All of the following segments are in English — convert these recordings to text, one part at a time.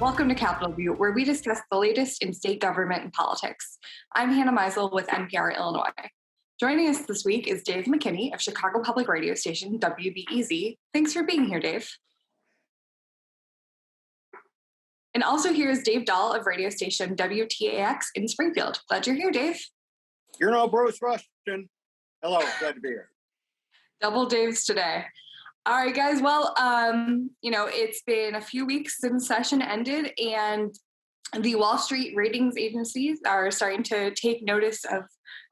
Welcome to CapitolView, where we discuss the latest in state government and politics. I'm Hannah Meisel with NPR Illinois. Joining us this week is Dave McKinney of Chicago Public Radio station WBEZ. Thanks for being here, Dave. And also here is Dave Dahl of radio station WTAX in Springfield. Glad you're here, Dave. You're no Bruce Rushton. Hello, glad to be here. Double Daves today. All right, guys. Well, it's been a few weeks since session ended, and the Wall Street ratings agencies are starting to take notice of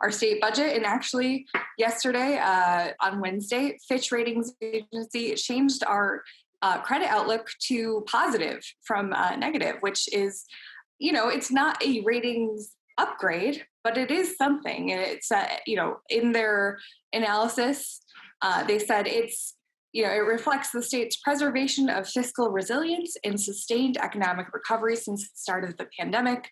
our state budget. And actually, yesterday, on Wednesday, Fitch Ratings agency changed our credit outlook to positive from negative, which is, it's not a ratings upgrade, but it is something. It's, in their analysis, they said it's, it reflects the state's preservation of fiscal resilience and sustained economic recovery since the start of the pandemic,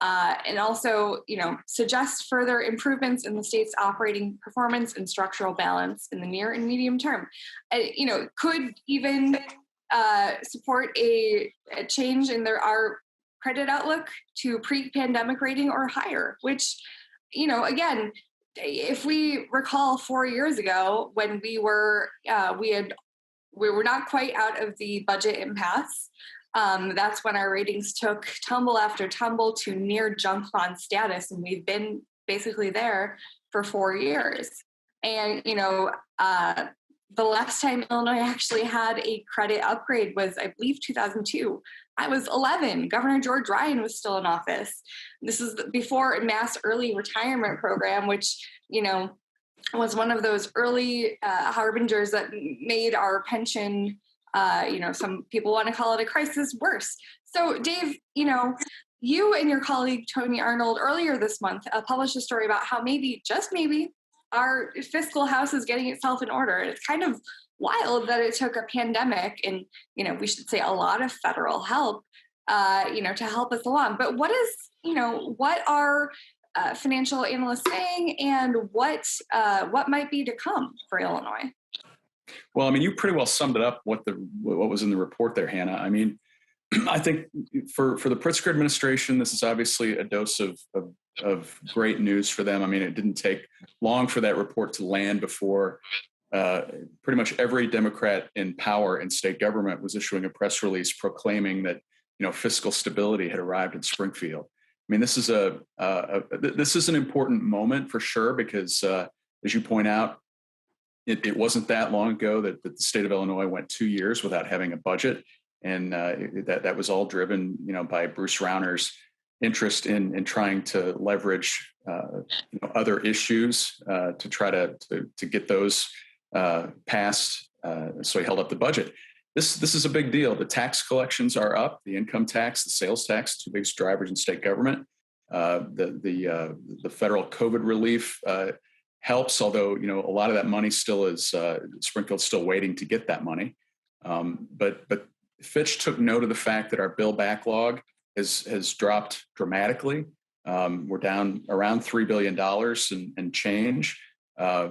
and also, suggests further improvements in the state's operating performance and structural balance in the near and medium term. Could even support a change in our credit outlook to pre-pandemic rating or higher, which, again, if we recall 4 years ago when we were not quite out of the budget impasse, that's when our ratings took tumble after tumble to near junk bond status, and we've been basically there for 4 years. And the last time Illinois actually had a credit upgrade was, I believe, 2002. I was 11. Governor George Ryan was still in office. This is before a mass early retirement program, which, was one of those early harbingers that made our pension, some people want to call it a crisis, worse. So, Dave, you and your colleague, Tony Arnold, earlier this month published a story about how maybe, just maybe, our fiscal house is getting itself in order. It's kind of wild that it took a pandemic and, we should say a lot of federal help, to help us along. But what are financial analysts saying, and what might be to come for Illinois? Well, you pretty well summed it up, what was in the report there, Hannah. I think for the Pritzker administration, this is obviously a dose of great news for them. It didn't take long for that report to land before pretty much every Democrat in power in state government was issuing a press release proclaiming that fiscal stability had arrived in Springfield. This is this is an important moment for sure, because as you point out, it wasn't that long ago that the state of Illinois went 2 years without having a budget, and that was all driven by Bruce Rauner's interest in trying to leverage other issues to try to get those passed. So he held up the budget. This is a big deal. The tax collections are up. The income tax, the sales tax, two biggest drivers in state government. The federal COVID relief helps, although a lot of that money still is Springfield's still waiting to get that money. But Fitch took note of the fact that our bill backlog has dropped dramatically. We're down around $3 billion and change,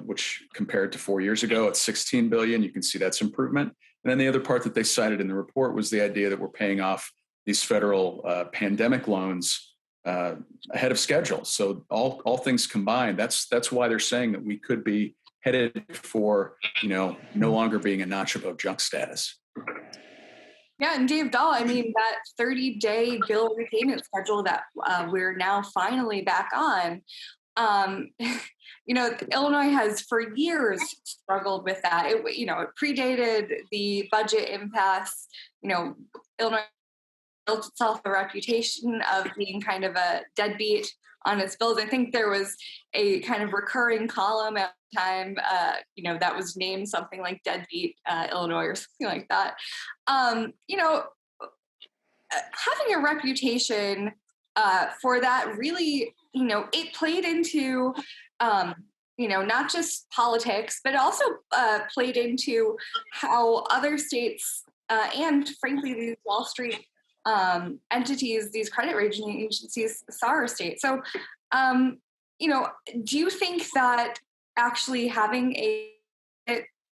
which compared to 4 years ago at $16 billion, you can see that's improvement. And then the other part that they cited in the report was the idea that we're paying off these federal pandemic loans ahead of schedule. So all things combined, that's why they're saying that we could be headed for no longer being a notch above junk status. Yeah, and Dave Dahl, that 30-day bill repayment schedule that we're now finally back on, Illinois has for years struggled with that. It predated the budget impasse. Illinois built itself a reputation of being kind of a deadbeat on its bills. I think there was a kind of recurring column at the time, that was named something like Deadbeat Illinois or something like that. Having a reputation for that really, it played into, not just politics, but also played into how other states and frankly, these Wall Street entities, these credit rating agencies saw our state. So, do you think that actually having a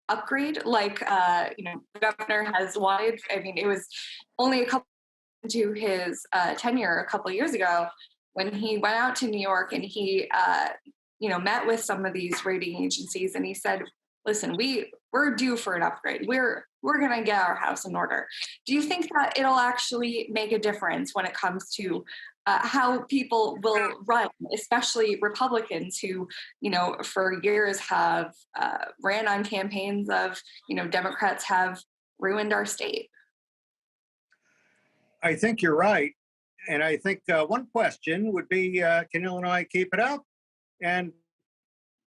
upgrade like, the governor has wanted, it was only a couple to his tenure a couple of years ago when he went out to New York and he, met with some of these rating agencies, and he said, "Listen, we're due for an upgrade. We're going to get our house in order." Do you think that it'll actually make a difference when it comes to how people will run, especially Republicans who, for years have ran on campaigns of, Democrats have ruined our state? I think you're right. And I think one question would be, can Illinois keep it up? And,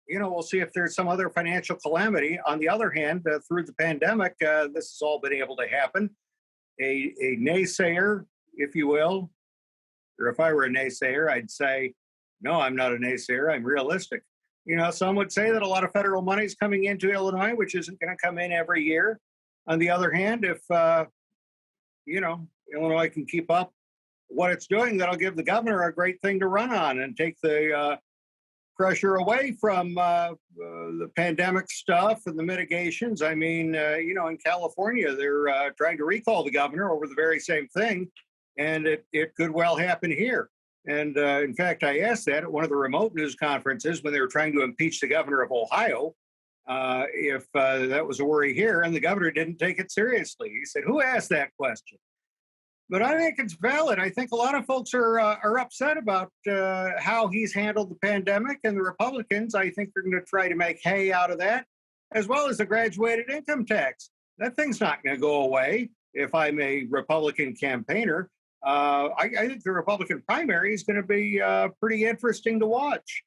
we'll see if there's some other financial calamity. On the other hand, through the pandemic, this has all been able to happen. A naysayer, if you will, or if I were a naysayer, I'd say, no, I'm not a naysayer. I'm realistic. Some would say that a lot of federal money is coming into Illinois, which isn't going to come in every year. On the other hand, if, Illinois can keep up what it's doing, that'll give the governor a great thing to run on and take the pressure away from the pandemic stuff and the mitigations. I mean, in California, they're trying to recall the governor over the very same thing, and it could well happen here. And in fact, I asked that at one of the remote news conferences when they were trying to impeach the governor of Ohio, if that was a worry here, and the governor didn't take it seriously. He said, "Who asked that question?" But I think it's valid. I think a lot of folks are upset about how he's handled the pandemic, and the Republicans, I think, are going to try to make hay out of that, as well as the graduated income tax. That thing's not going to go away. If I'm a Republican campaigner, I think the Republican primary is going to be pretty interesting to watch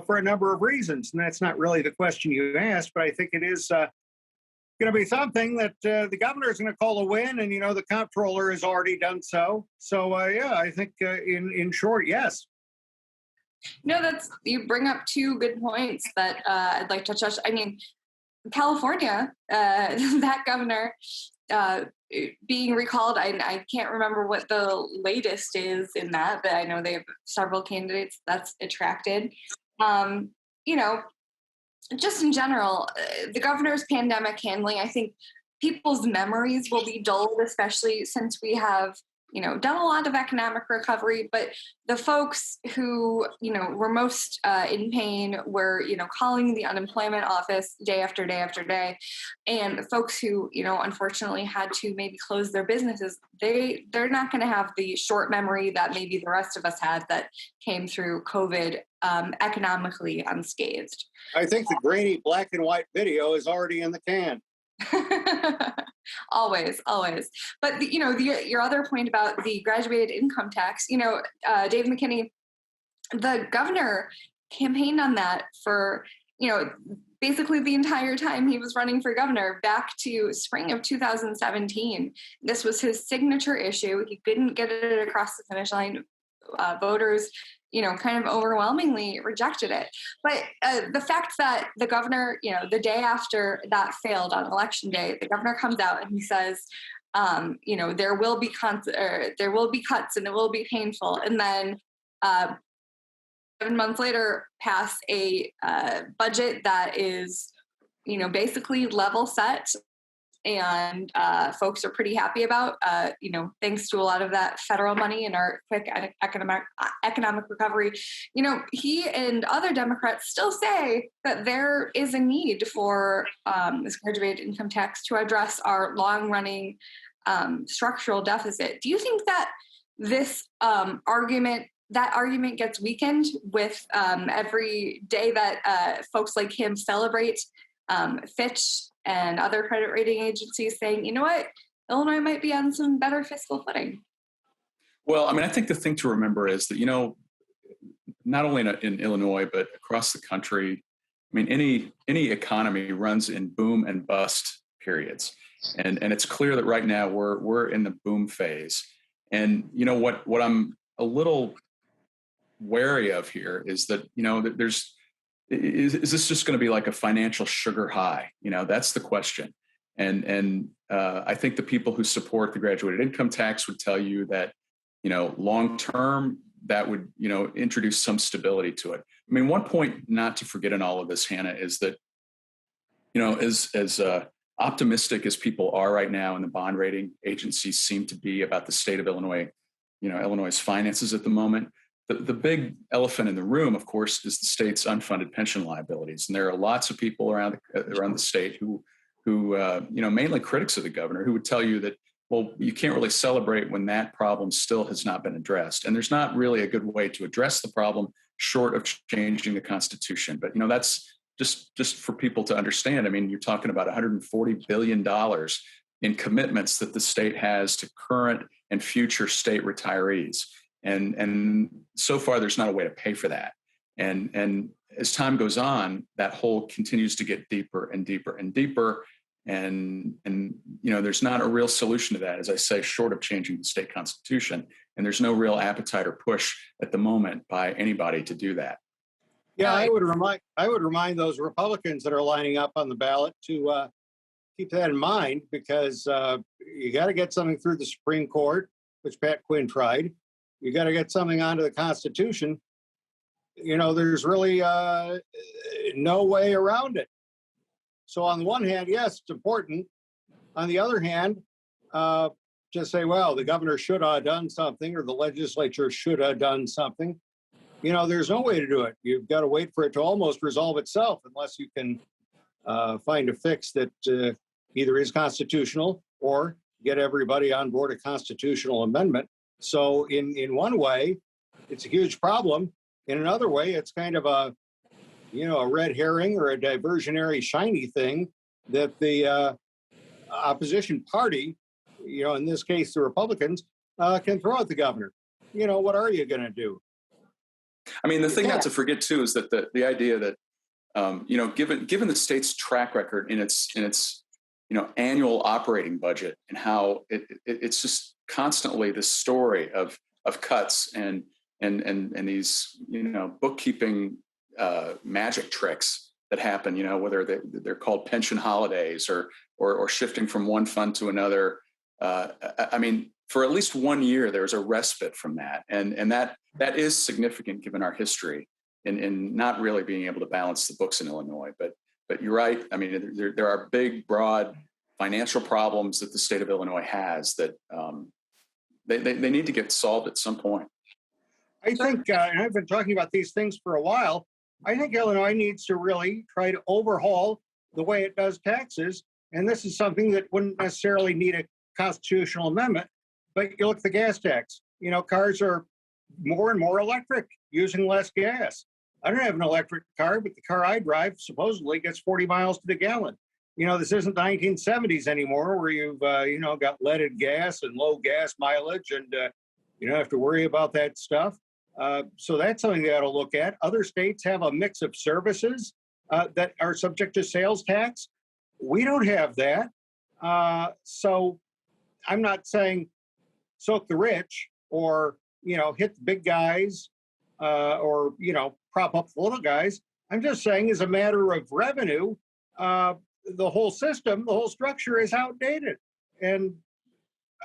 for a number of reasons. And that's not really the question you asked, but I think it is going to be something that the governor is going to call a win, and the comptroller has already done so. So I think in short, yes. You bring up two good points that I'd like to touch. I mean, California, that governor being recalled. I can't remember what the latest is in that, but I know they have several candidates that's attracted. Just in general, the governor's pandemic handling, I think people's memories will be dulled, especially since we have, done a lot of economic recovery, but the folks who, were most in pain were, calling the unemployment office day after day after day. And the folks who, unfortunately had to maybe close their businesses, they're not going to have the short memory that maybe the rest of us had that came through COVID economically unscathed. I think the grainy black and white video is already in the can. always. But your other point about the graduated income tax, Dave McKinney, the governor campaigned on that for, basically the entire time he was running for governor back to spring of 2017. This was his signature issue. He couldn't get it across the finish line. Voters, kind of overwhelmingly rejected it. But the fact that the governor, the day after that failed on election day, the governor comes out and he says, there will be cuts and it will be painful. And then 7 months later, pass a budget that is, basically level set. And folks are pretty happy about, thanks to a lot of that federal money and our quick economic recovery. He and other Democrats still say that there is a need for this graduated income tax to address our long-running structural deficit. Do you think that this argument gets weakened with every day that folks like him celebrate Fitch and other credit rating agencies saying, Illinois might be on some better fiscal footing? Well, I think the thing to remember is that, not only in Illinois, but across the country, any economy runs in boom and bust periods. And it's clear that right now we're in the boom phase. And, what I'm a little wary of here is that, that is this just going to be like a financial sugar high? That's the question. And I think the people who support the graduated income tax would tell you that, long term, that would, introduce some stability to it. One point not to forget in all of this, Hannah, is that, as optimistic as people are right now, and the bond rating agencies seem to be about the state of Illinois, Illinois' finances at the moment, the big elephant in the room, of course, is the state's unfunded pension liabilities. And there are lots of people around the state who mainly critics of the governor, who would tell you that, well, you can't really celebrate when that problem still has not been addressed. And there's not really a good way to address the problem short of changing the Constitution. But, that's just for people to understand. I mean, you're talking about $140 billion in commitments that the state has to current and future state retirees. And so far, there's not a way to pay for that. And as time goes on, that hole continues to get deeper and deeper and deeper. And there's not a real solution to that, as I say, short of changing the state constitution. And there's no real appetite or push at the moment by anybody to do that. Yeah, I would remind those Republicans that are lining up on the ballot to keep that in mind, because you got to get something through the Supreme Court, which Pat Quinn tried. You got to get something onto the Constitution. There's really no way around it. So on the one hand, yes, it's important. On the other hand, just say, well, the governor should have done something, or the legislature should have done something. There's no way to do it. You've got to wait for it to almost resolve itself, unless you can find a fix that either is constitutional or get everybody on board a constitutional amendment. So in one way, it's a huge problem. In another way, it's kind of a red herring or a diversionary shiny thing that the opposition party, in this case, the Republicans, can throw at the governor. What are you going to do? I mean, the thing not to forget too is that the idea that given the state's track record in its annual operating budget, and how it's just constantly this story of cuts and these bookkeeping magic tricks that happen, whether they're called pension holidays or shifting from one fund to another. I mean, for at least 1 year, there's a respite from that. And that is significant given our history in not really being able to balance the books in Illinois. But you're right. I mean, there are big, broad financial problems that the state of Illinois has that they need to get solved at some point. I think, and I've been talking about these things for a while, I think Illinois needs to really try to overhaul the way it does taxes. And this is something that wouldn't necessarily need a constitutional amendment, but you look at the gas tax. Cars are more and more electric, using less gas. I don't have an electric car, but the car I drive supposedly gets 40 miles to the gallon. This isn't the 1970s anymore, where you've, got leaded gas and low gas mileage, and you don't have to worry about that stuff. So that's something they ought to look at. Other states have a mix of services that are subject to sales tax. We don't have that. So I'm not saying soak the rich or, hit the big guys or, prop up the little guys. I'm just saying, as a matter of revenue, the whole system, the whole structure is outdated. And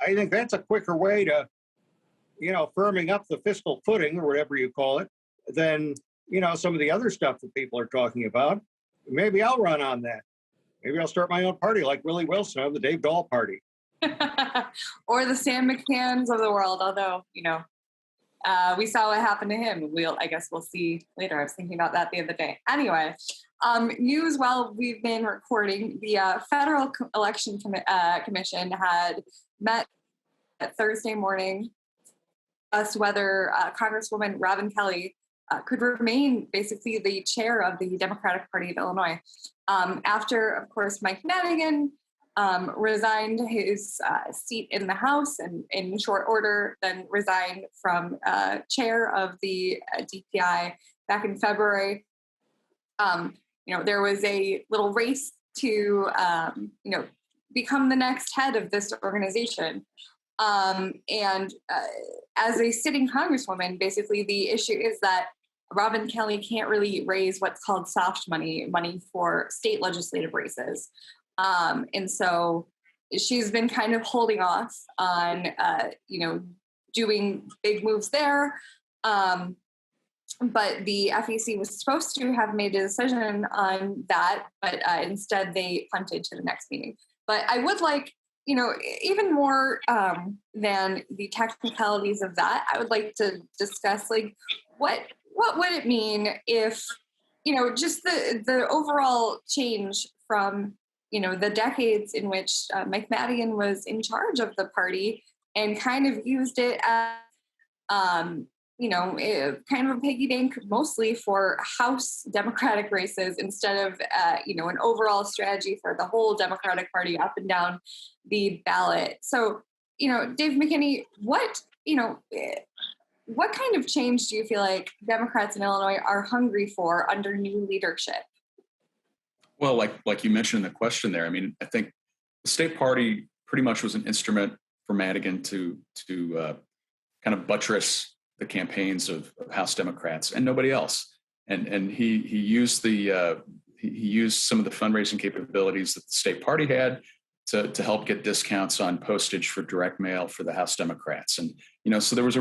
I think that's a quicker way to, firming up the fiscal footing, or whatever you call it, than, some of the other stuff that people are talking about. Maybe I'll run on that. Maybe I'll start my own party like Willie Wilson of the Dave Dahl party. Or the Sam McCanns of the world, although, we saw what happened to him. I guess we'll see later. I was thinking about that the other day. Anyway, news while we've been recording, the Federal Election Commission had met Thursday morning as to whether Congresswoman Robin Kelly could remain basically the chair of the Democratic Party of Illinois. After, of course, Mike Madigan resigned his seat in the House and in short order then resigned from chair of the DPI back in February. There was a little race to, become the next head of this organization. And as a sitting Congresswoman, basically the issue is that Robin Kelly can't really raise what's called soft money for state legislative races. And so she's been kind of holding off on, doing big moves there. but the FEC was supposed to have made a decision on that, but instead they punted to the next meeting. But I would like, even more than the technicalities of that, I would like to discuss like what would it mean if, just the overall change from, the decades in which Mike Madigan was in charge of the party and kind of used it as, kind of a piggy bank mostly for House Democratic races instead of, an overall strategy for the whole Democratic Party up and down the ballot. So, Dave McKinney, what kind of change do you feel like Democrats in Illinois are hungry for under new leadership? Well, like you mentioned in the question there, I mean, I think the state party pretty much was an instrument for Madigan to kind of buttress the campaigns of House Democrats and nobody else. And he used he used some of the fundraising capabilities that the state party had to help get discounts on postage for direct mail for the House Democrats. And so there was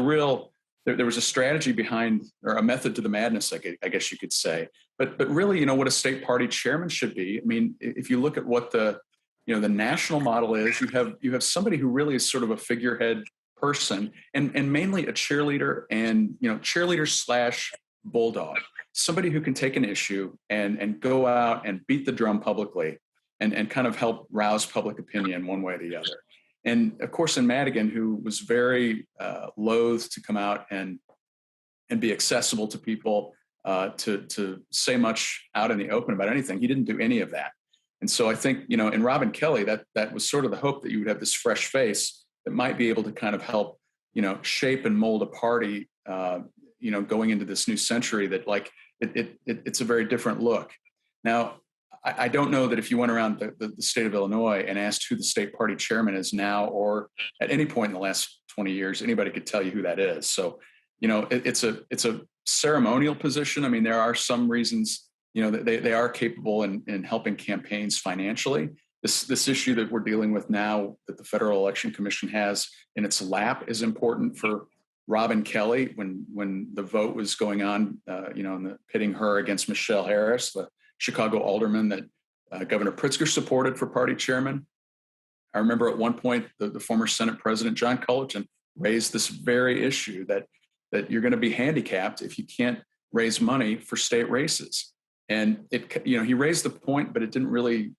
there was a strategy behind, or a method to the madness, I guess you could say. But really, what a state party chairman should be. I mean, if you look at what the national model is, you have somebody who really is sort of a figurehead person and mainly a cheerleader and cheerleader / bulldog, somebody who can take an issue and go out and beat the drum publicly and kind of help rouse public opinion one way or the other. And of course, in Madigan, who was very loath to come out and be accessible to people, to say much out in the open about anything, he didn't do any of that. And so I think, in Robin Kelly, that was sort of the hope that you would have this fresh face that might be able to kind of help, shape and mold a party, going into this new century that it's a very different look. Now, I don't know that if you went around the state of Illinois and asked who the state party chairman is now or at any point in the last 20 years, anybody could tell you who that is. So, it's a ceremonial position. I mean, there are some reasons, that they are capable in helping campaigns financially. This issue that we're dealing with now that the Federal Election Commission has in its lap is important for Robin Kelly when the vote was going on, pitting her against Michelle Harris, the Chicago alderman that Governor Pritzker supported for party chairman. I remember at one point the former Senate President John Cullerton raised this very issue that you're going to be handicapped if you can't raise money for state races. And he raised the point, but it didn't really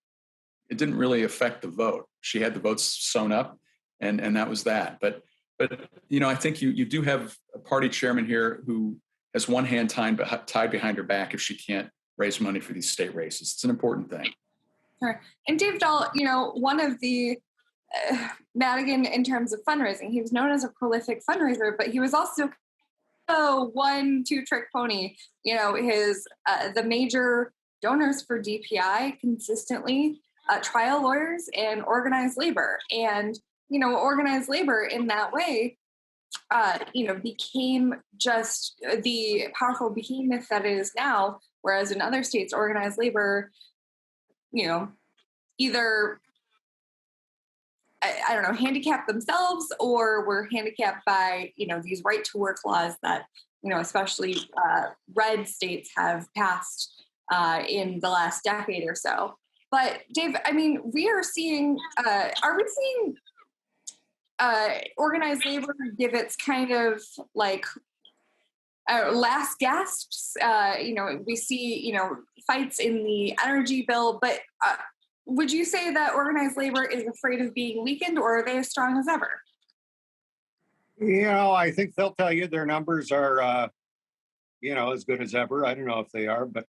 affect the vote. She had the votes sewn up, and that was that. But I think you do have a party chairman here who has one hand tied behind her back if she can't raise money for these state races. It's an important thing. Sure. And Dave Dahl, one of the Madigan in terms of fundraising, he was known as a prolific fundraiser, but he was also one two-trick pony. His the major donors for DPI consistently trial lawyers and organized labor, and organized labor in that way became just the powerful behemoth that it is now, whereas in other states organized labor either I don't know, handicapped themselves or were handicapped by, these right to work laws that, especially red states have passed in the last decade or so. But Dave, I mean, we are seeing, are we seeing organized labor give its kind of like last gasps? We see, fights in the energy bill, but would you say that organized labor is afraid of being weakened, or are they as strong as ever? I think they'll tell you their numbers are, as good as ever. I don't know if they are, but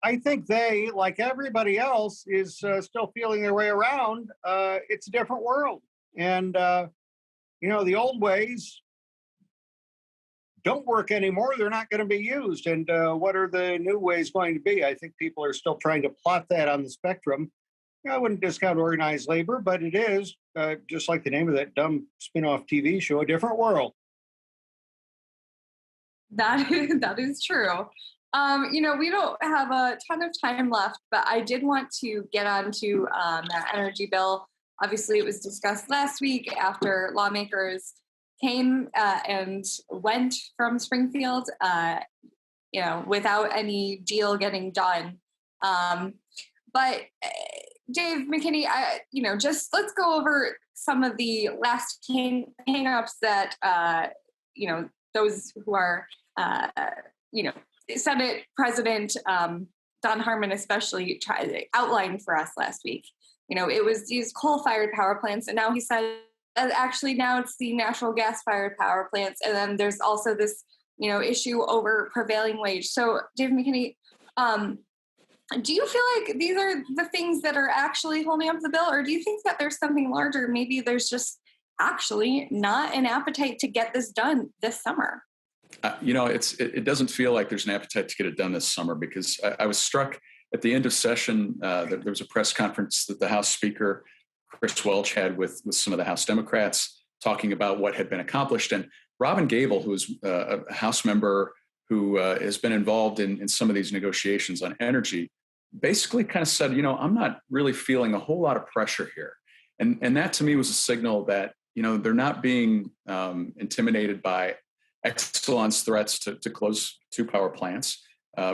I think they, like everybody else, is still feeling their way around. It's a different world. And, the old ways don't work anymore. They're not going to be used. And what are the new ways going to be? I think people are still trying to plot that on the spectrum. I wouldn't discount organized labor, but it is, just like the name of that dumb spin-off TV show, a different world. That is true. We don't have a ton of time left, but I did want to get onto that energy bill. Obviously, it was discussed last week after lawmakers came and went from Springfield, without any deal getting done. But Dave McKinney, just let's go over some of the last hang-ups that, those who are, Senate President Don Harmon especially outlined for us last week. It was these coal-fired power plants, and now he said actually now it's the natural gas-fired power plants, and then there's also this, issue over prevailing wage. So, Dave McKinney, do you feel like these are the things that are actually holding up the bill, or do you think that there's something larger? Maybe there's just actually not an appetite to get this done this summer. It doesn't feel like there's an appetite to get it done this summer, because I was struck at the end of session. There was a press conference that the House Speaker, Chris Welch, had with some of the House Democrats talking about what had been accomplished. And Robin Gable, who is a House member who has been involved in some of these negotiations on energy, basically kind of said, I'm not really feeling a whole lot of pressure here. And that to me was a signal that, they're not being intimidated by Exelon's threats to close 2 power plants,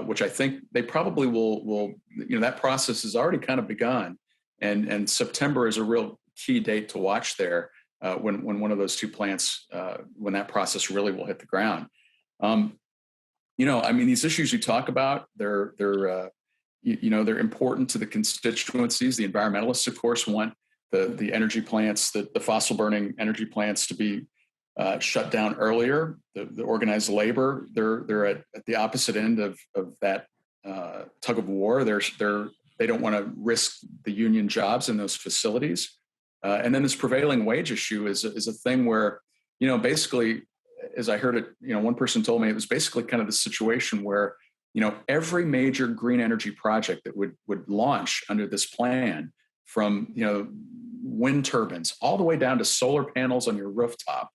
which I think they probably will, that process has already kind of begun. And September is a real key date to watch there when one of those 2 plants, when that process really will hit the ground. These issues you talk about, they're important to the constituencies. The environmentalists, of course, want the energy plants, the fossil burning energy plants to be shut down earlier. The organized labor, they're at the opposite end of that tug of war. They don't want to risk the union jobs in those facilities. And then this prevailing wage issue is a thing where, basically, as I heard it, one person told me it was basically kind of the situation where, every major green energy project that would launch under this plan, from, wind turbines all the way down to solar panels on your rooftop,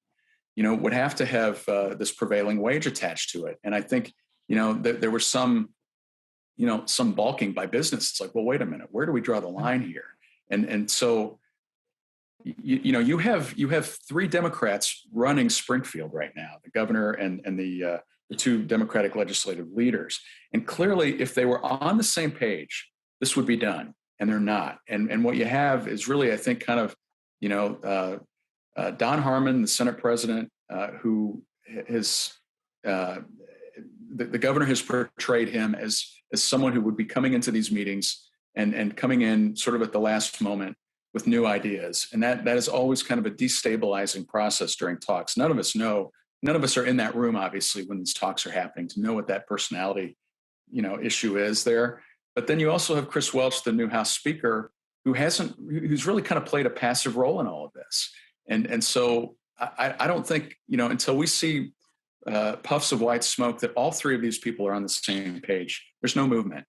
would have to have this prevailing wage attached to it. And I think, there was some balking by business. It's like, well, wait a minute, where do we draw the line here? And so, you have 3 Democrats running Springfield right now, the governor and the 2 Democratic legislative leaders. And clearly, if they were on the same page, this would be done, and they're not. And what you have is really, I think, kind of, Don Harmon, the Senate president, who has, the governor has portrayed him as someone who would be coming into these meetings and coming in sort of at the last moment with new ideas. And that is always kind of a destabilizing process during talks. None of us are in that room, obviously, when these talks are happening, to know what that personality, issue is there. But then you also have Chris Welch, the new House Speaker, who's really kind of played a passive role in all of this. And so I don't think, until we see puffs of white smoke that all 3 of these people are on the same page, there's no movement.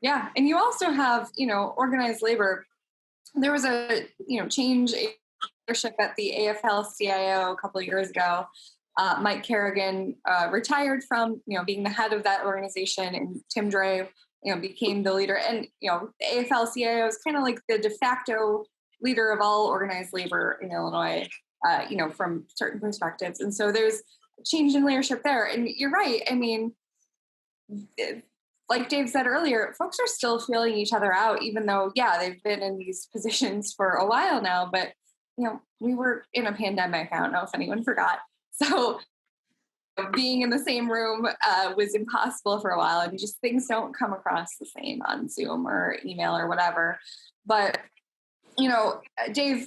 Yeah. And you also have, organized labor. There was a, change in leadership at the AFL-CIO a couple of years ago. Mike Kerrigan retired from, being the head of that organization, and Tim Dre, became the leader. And, the AFL-CIO is kind of like the de facto leader of all organized labor in Illinois, from certain perspectives. And so there's a change in leadership there. And you're right. I mean, like Dave said earlier, folks are still feeling each other out, even though, they've been in these positions for a while now. But, we were in a pandemic. I don't know if anyone forgot. So being in the same room was impossible for a while, and just things don't come across the same on Zoom or email or whatever. But, Dave,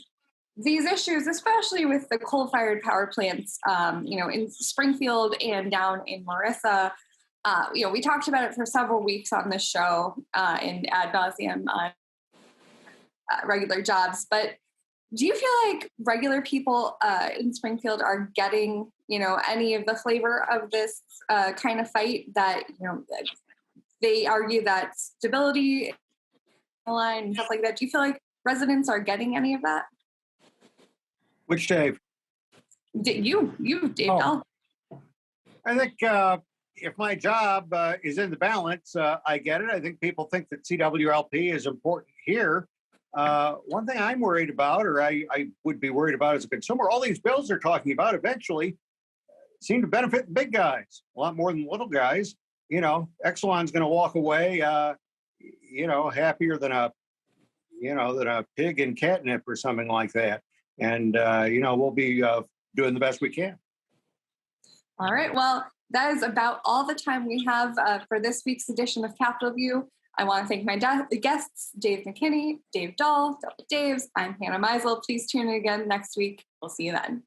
these issues, especially with the coal-fired power plants, in Springfield and down in Marissa, we talked about it for several weeks on this show and ad nauseum on regular jobs. But do you feel like regular people in Springfield are getting, any of the flavor of this kind of fight that, they argue that stability line and stuff like that? Do you feel like residents are getting any of that? Which Dave? You, Dave Dahl. I think if my job is in the balance, I get it. I think people think that CWLP is important here. One thing I'm worried about, or I would be worried about as a consumer, all these bills they're talking about eventually seem to benefit the big guys a lot more than the little guys. You know, Exelon's going to walk away, happier than a pig in catnip or something like that. And, we'll be doing the best we can. All right. Well, that is about all the time we have for this week's edition of Capitol View. I want to thank my guests, Dave McKinney, Dave Dahl, Double Daves. I'm Hannah Meisel. Please tune in again next week. We'll see you then.